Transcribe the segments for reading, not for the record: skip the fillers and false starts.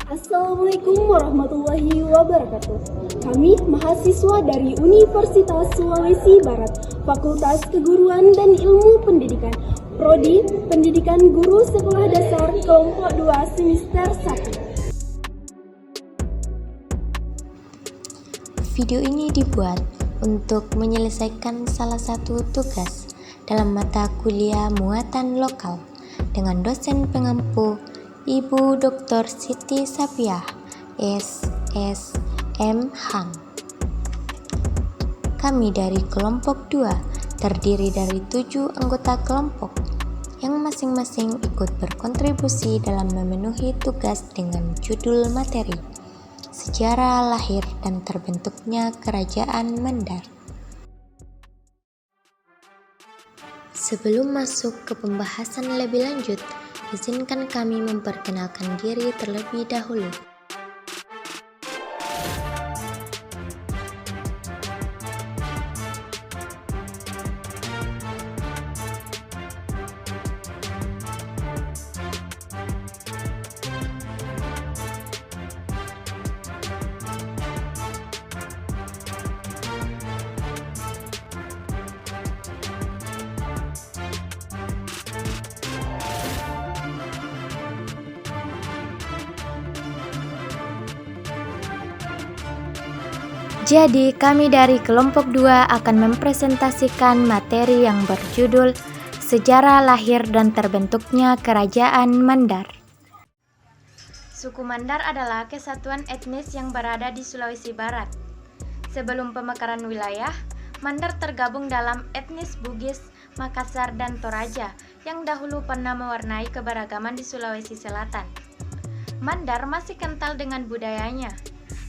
Assalamualaikum warahmatullahi wabarakatuh. Kami mahasiswa dari Universitas Sulawesi Barat, Fakultas Keguruan dan Ilmu Pendidikan, Prodi Pendidikan Guru Sekolah Dasar Kelompok 2 Semester 1. Video ini dibuat untuk menyelesaikan salah satu tugas dalam mata kuliah muatan lokal dengan dosen pengampu Ibu Dr. Siti Sapiah, SSM Hang. Kami dari kelompok 2 terdiri dari 7 anggota kelompok yang masing-masing ikut berkontribusi dalam memenuhi tugas dengan judul materi Sejarah Lahir dan Terbentuknya Kerajaan Mandar. Sebelum masuk ke pembahasan lebih lanjut, izinkan kami memperkenalkan diri terlebih dahulu. Jadi, kami dari kelompok 2 akan mempresentasikan materi yang berjudul Sejarah Lahir dan Terbentuknya Kerajaan Mandar. Suku Mandar adalah kesatuan etnis yang berada di Sulawesi Barat. Sebelum pemekaran wilayah, Mandar tergabung dalam etnis Bugis, Makassar, dan Toraja yang dahulu pernah mewarnai keberagaman di Sulawesi Selatan. Mandar masih kental dengan budayanya.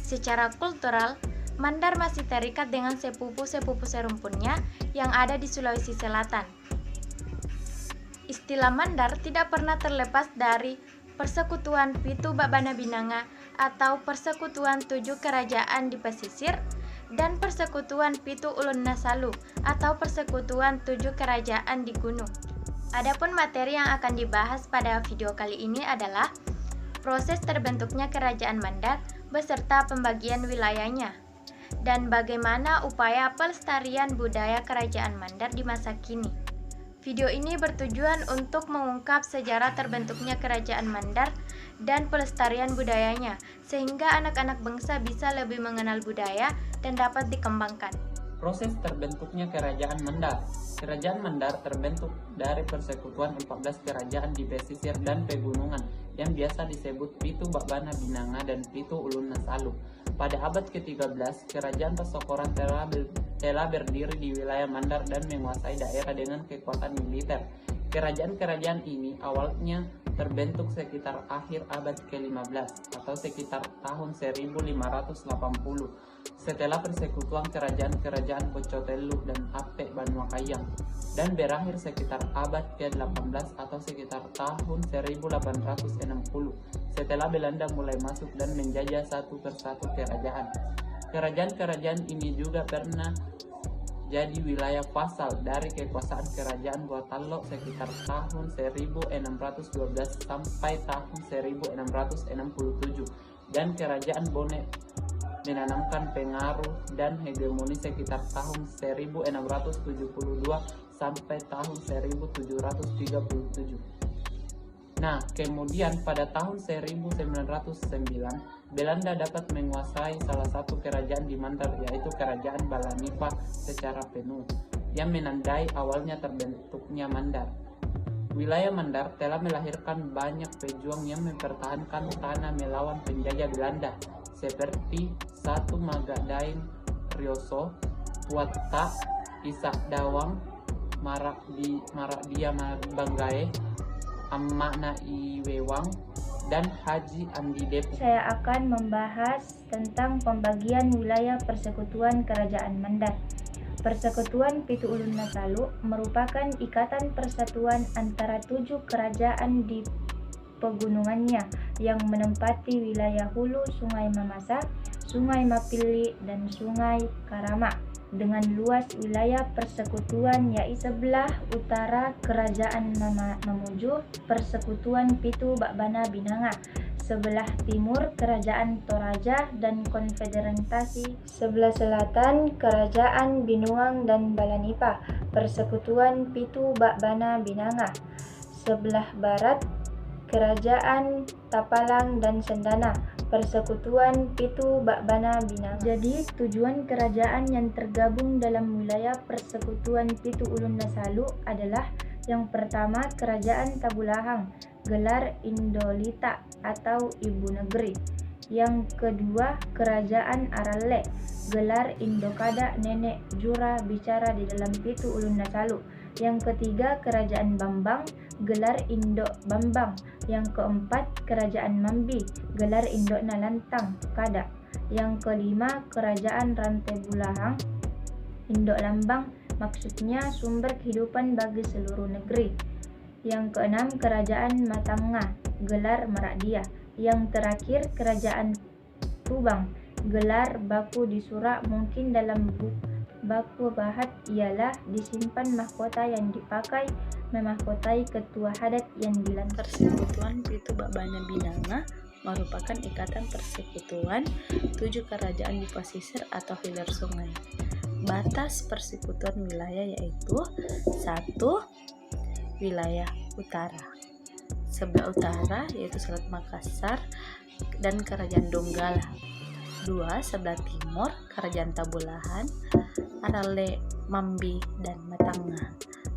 Secara kultural, Mandar masih terikat dengan sepupu-sepupu serumpunnya yang ada di Sulawesi Selatan. Istilah Mandar tidak pernah terlepas dari Persekutuan Pitu Babana Binanga atau Persekutuan 7 Kerajaan di Pesisir dan Persekutuan Pitu Ulun Nasalu atau Persekutuan 7 Kerajaan di Gunung. Adapun materi yang akan dibahas pada video kali ini adalah proses terbentuknya Kerajaan Mandar beserta pembagian wilayahnya, dan bagaimana upaya pelestarian budaya Kerajaan Mandar di masa kini. Video ini bertujuan untuk mengungkap sejarah terbentuknya Kerajaan Mandar dan pelestarian budayanya, sehingga anak-anak bangsa bisa lebih mengenal budaya dan dapat dikembangkan. Proses terbentuknya Kerajaan Mandar. Kerajaan Mandar terbentuk dari persekutuan 14 kerajaan di pesisir dan pegunungan yang biasa disebut Pitu Babana Binanga dan Pitu Ulun Nasalu. Pada abad ke-13, Kerajaan Pasokoran telah berdiri di wilayah Mandar dan menguasai daerah dengan kekuatan militer. Kerajaan-kerajaan ini awalnya terbentuk sekitar akhir abad ke-15 atau sekitar tahun 1580 setelah persekutuan kerajaan-kerajaan Pocotelu dan Ape Banuakayang, dan berakhir sekitar abad ke-18 atau sekitar tahun 1860 setelah Belanda mulai masuk dan menjajah satu persatu kerajaan. Kerajaan-kerajaan ini juga pernah jadi wilayah vasal dari kekuasaan kerajaan Guatalo sekitar tahun 1612 sampai tahun 1667, dan kerajaan Bone menanamkan pengaruh dan hegemoni sekitar tahun 1672 sampai tahun 1737. Nah, kemudian pada tahun 1909, Belanda dapat menguasai salah satu kerajaan di Mandar, yaitu Kerajaan Balanipa secara penuh, yang menandai awalnya terbentuknya Mandar. Wilayah Mandar telah melahirkan banyak pejuang yang mempertahankan tanah melawan penjajah Belanda, seperti Satu Magadain Rioso, Tuatta, Isak Dawang, Marakdia Banggae, Amma Iwewang, dan Haji Andi Depok. Saya akan membahas tentang pembagian wilayah Persekutuan Kerajaan Mandar. Persekutuan Pitu Ulun Nasalu merupakan ikatan persatuan antara 7 kerajaan di pegunungannya yang menempati wilayah hulu Sungai Mamasa, Sungai Mapili, dan Sungai Karama dengan luas wilayah persekutuan yaitu sebelah utara Kerajaan Mamuju Persekutuan Pitu Bakbana Binanga, sebelah timur Kerajaan Toraja dan Konfederasi, sebelah selatan Kerajaan Binuang dan Balanipa Persekutuan Pitu Bakbana Binanga, sebelah barat Kerajaan Tapalang dan Sendana Persekutuan Pitu Bakbana Binanga. Jadi tujuan kerajaan yang tergabung dalam wilayah Persekutuan Pitu Ulun Nasalu adalah yang pertama Kerajaan Tabulahang, gelar Indolita atau Ibu Negeri. Yang kedua Kerajaan Aralle, gelar Indokada Nenek Jura Bicara di dalam Pitu Ulun Nasalu. Yang ketiga Kerajaan Bambang, gelar Indok Bambang. Yang keempat Kerajaan Mambi, gelar Indok Nalantang Kada. Yang kelima Kerajaan Rantai Bulahang, Indok Lambang, maksudnya sumber kehidupan bagi seluruh negeri. Yang keenam Kerajaan Matanga, gelar Merakdia. Yang terakhir Kerajaan Tubang, gelar Baku di Surak. Mungkin dalam baku bahat ialah disimpan mahkota yang dipakai memahkotai ketua hadat yang dilantik. Persekutuan Pitu Bakbana Binanga merupakan ikatan persekutuan 7 kerajaan di pesisir atau hilir sungai. Batas persekutuan wilayah yaitu 1. Wilayah utara. Sebelah utara yaitu Selat Makassar dan Kerajaan Donggala. 2. Sebelah timur Kerajaan Tabulahan, Aralle, Mambi, dan Matanga.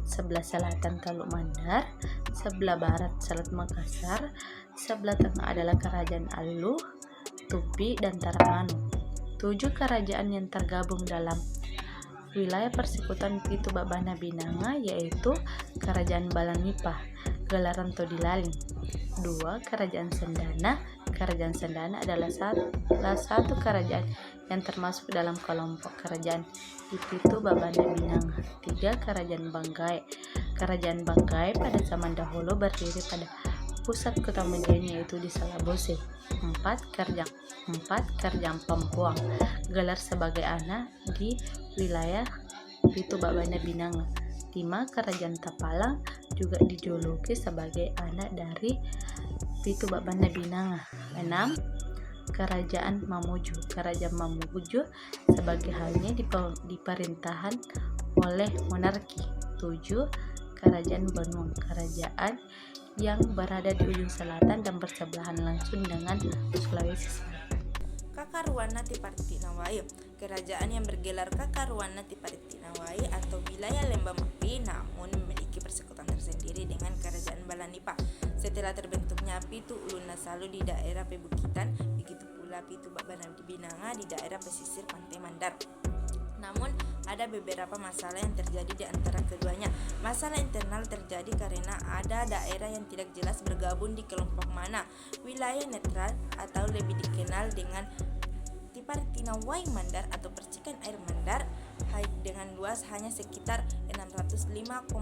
Sebelah selatan Taluk Mandar, sebelah barat Selat Makassar, sebelah tengah adalah Kerajaan Alu, Tupi, dan Taramanu. 7 kerajaan yang tergabung dalam wilayah persekutuan Pitu Bakbana Binanga yaitu Kerajaan Balanipa, gelar Ranto Dilaling. 2. Kerajaan Sendana. Kerajaan Sendana adalah salah satu kerajaan yang termasuk dalam kelompok kerajaan di Pitu Bakbana Binanga. 3. Kerajaan Banggai. Kerajaan Banggai pada zaman dahulu berdiri pada pusat kota medianya yaitu di Salabose. 4. Kerajaan Pampuang, gelar sebagai anak di wilayah Pitu Bakbana Binanga. 5. Kerajaan Tapalang juga dijuluki sebagai anak dari Pitu Bakbana Binanga. 6. Kerajaan Mamuju. Kerajaan Mamuju sebagai halnya diperintahan oleh monarki. 7. Kerajaan Benuang. Kerajaan yang berada di ujung selatan dan bersebelahan langsung dengan Sulawesi Selatan. Kakarwana Tipartinawai. Kerajaan yang bergelar Kakarwana Tipartinawai atau wilayah Lembah Mapi namun memiliki persekutuan tersendiri dengan Kerajaan Balanipa. Setelah terbentuknya Pitu Ulun Nasalu di daerah Pebukitan, begitu pula Pitu Bakbana Binanga di daerah pesisir Pantai Mandar. Namun ada beberapa masalah yang terjadi di antara keduanya. Masalah internal terjadi karena ada daerah yang tidak jelas bergabung di kelompok mana. Wilayah netral atau lebih dikenal dengan Tipartinawai Mandar atau percikan air Mandar dengan luas hanya sekitar 605,21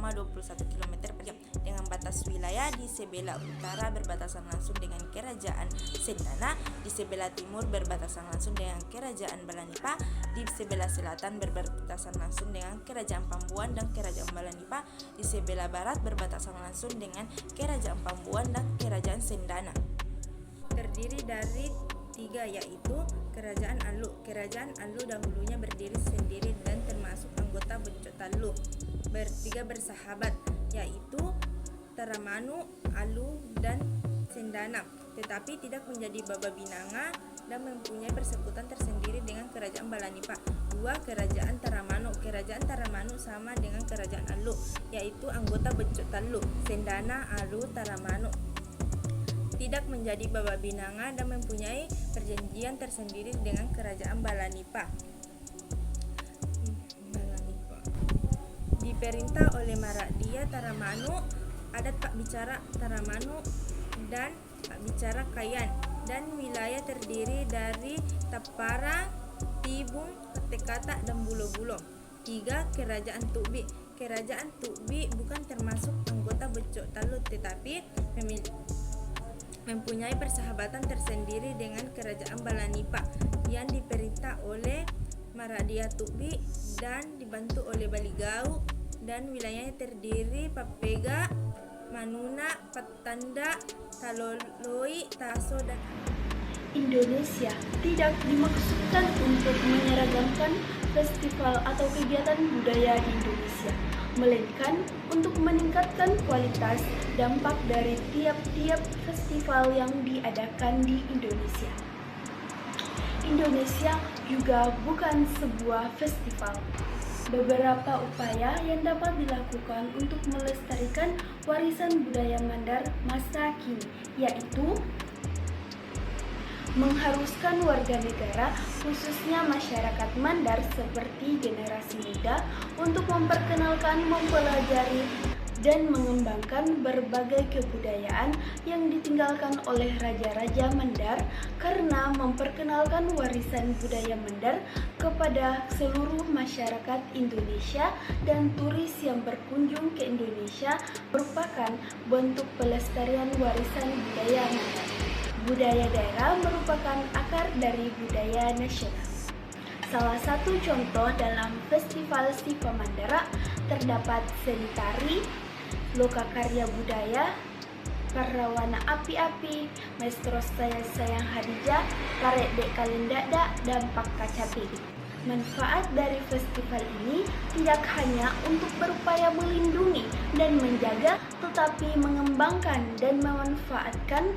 km per jam dengan batas wilayah di sebelah utara berbatasan langsung dengan Kerajaan Sendana, di sebelah timur berbatasan langsung dengan Kerajaan Balanipa, di sebelah selatan berbatasan langsung dengan Kerajaan Pambuan dan Kerajaan Balanipa, di sebelah barat berbatasan langsung dengan Kerajaan Pambuan dan Kerajaan Sendana. Terdiri dari 3 yaitu Kerajaan Alu. Kerajaan Alu dahulunya berdiri sendiri dan termasuk anggota Becotalu. Bertiga bersahabat yaitu Taramanu, Alu, dan Sendana, tetapi tidak menjadi Baba Binanga dan mempunyai persekutuan tersendiri dengan Kerajaan Balanipa. 2. Kerajaan Taramanu. Kerajaan Taramanu sama dengan Kerajaan Alu, yaitu anggota Becotalu, Sendana, Alu, Taramanu. Tidak menjadi Baba Binanga dan mempunyai perjanjian tersendiri dengan Kerajaan Balanipa. Diperintah oleh Marakdia Taramanu, adat Pak Bicara Taramanu dan Pak Bicara Kayan, dan wilayah terdiri dari Tapara, Tibung, Tekata, dan Bulo-Bulo. 3. Kerajaan Tukbi. Kerajaan Tukbi bukan termasuk anggota Becotalu tetapi mempunyai persahabatan tersendiri dengan Kerajaan Balanipa yang diperintah oleh Maradia Tubi dan dibantu oleh Baligau, dan wilayahnya terdiri Papega, Manuna, Patanda, Taloloi, Taso, dan Indonesia tidak dimaksudkan untuk menyeragamkan festival atau kegiatan budaya di Indonesia, melainkan untuk meningkatkan kualitas dampak dari tiap-tiap festival yang diadakan di Indonesia. Indonesia juga bukan sebuah festival. Beberapa upaya yang dapat dilakukan untuk melestarikan warisan budaya Mandar masa kini, yaitu mengharuskan warga negara, khususnya masyarakat Mandar seperti generasi muda, untuk memperkenalkan, mempelajari, dan mengembangkan berbagai kebudayaan yang ditinggalkan oleh raja-raja Mandar, karena memperkenalkan warisan budaya Mandar kepada seluruh masyarakat Indonesia dan turis yang berkunjung ke Indonesia merupakan bentuk pelestarian warisan budaya Mandar. Budaya daerah merupakan akar dari budaya nasional. Salah satu contoh dalam Festival Sipa Mandara terdapat seni tari, lokakarya budaya, Parawana Api-Api, Maestro Sayang Hadijah, Karet Dek Kalendada, dan Pak Kacapi. Manfaat dari festival ini tidak hanya untuk berupaya melindungi dan menjaga, tetapi mengembangkan dan memanfaatkan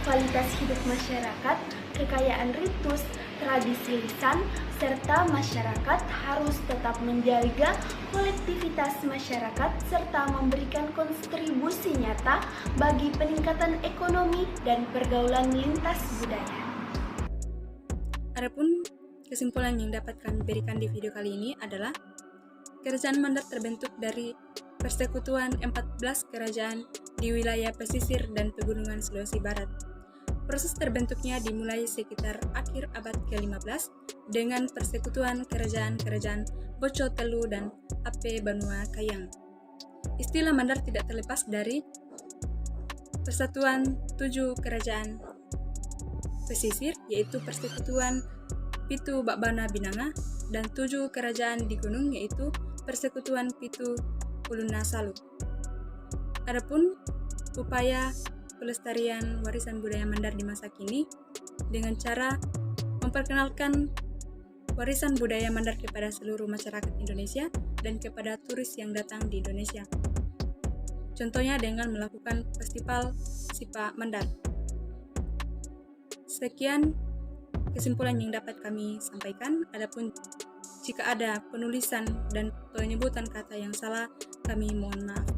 kualitas hidup masyarakat, kekayaan ritus, tradisi lisan, serta masyarakat harus tetap menjaga kolektivitas masyarakat serta memberikan kontribusi nyata bagi peningkatan ekonomi dan pergaulan lintas budaya. Adapun kesimpulan yang dapat kami berikan di video kali ini adalah Kerajaan Mandar terbentuk dari persekutuan 14 kerajaan di wilayah pesisir dan pegunungan Sulawesi Barat. Proses terbentuknya dimulai sekitar akhir abad ke-15 dengan persekutuan kerajaan-kerajaan Boco Telu dan Ape Banua Kayang. Istilah Mandar tidak terlepas dari persatuan 7 kerajaan pesisir, yaitu persekutuan Pitu Bakbana Binanga, dan 7 kerajaan di gunung, yaitu persekutuan Pitu Ulun Nasalu. Adapun upaya pelestarian warisan budaya Mandar di masa kini dengan cara memperkenalkan warisan budaya Mandar kepada seluruh masyarakat Indonesia dan kepada turis yang datang di Indonesia. Contohnya dengan melakukan festival Sipa Mandar. Sekian kesimpulan yang dapat kami sampaikan. Adapun jika ada penulisan dan penyebutan kata yang salah, kami mohon maaf.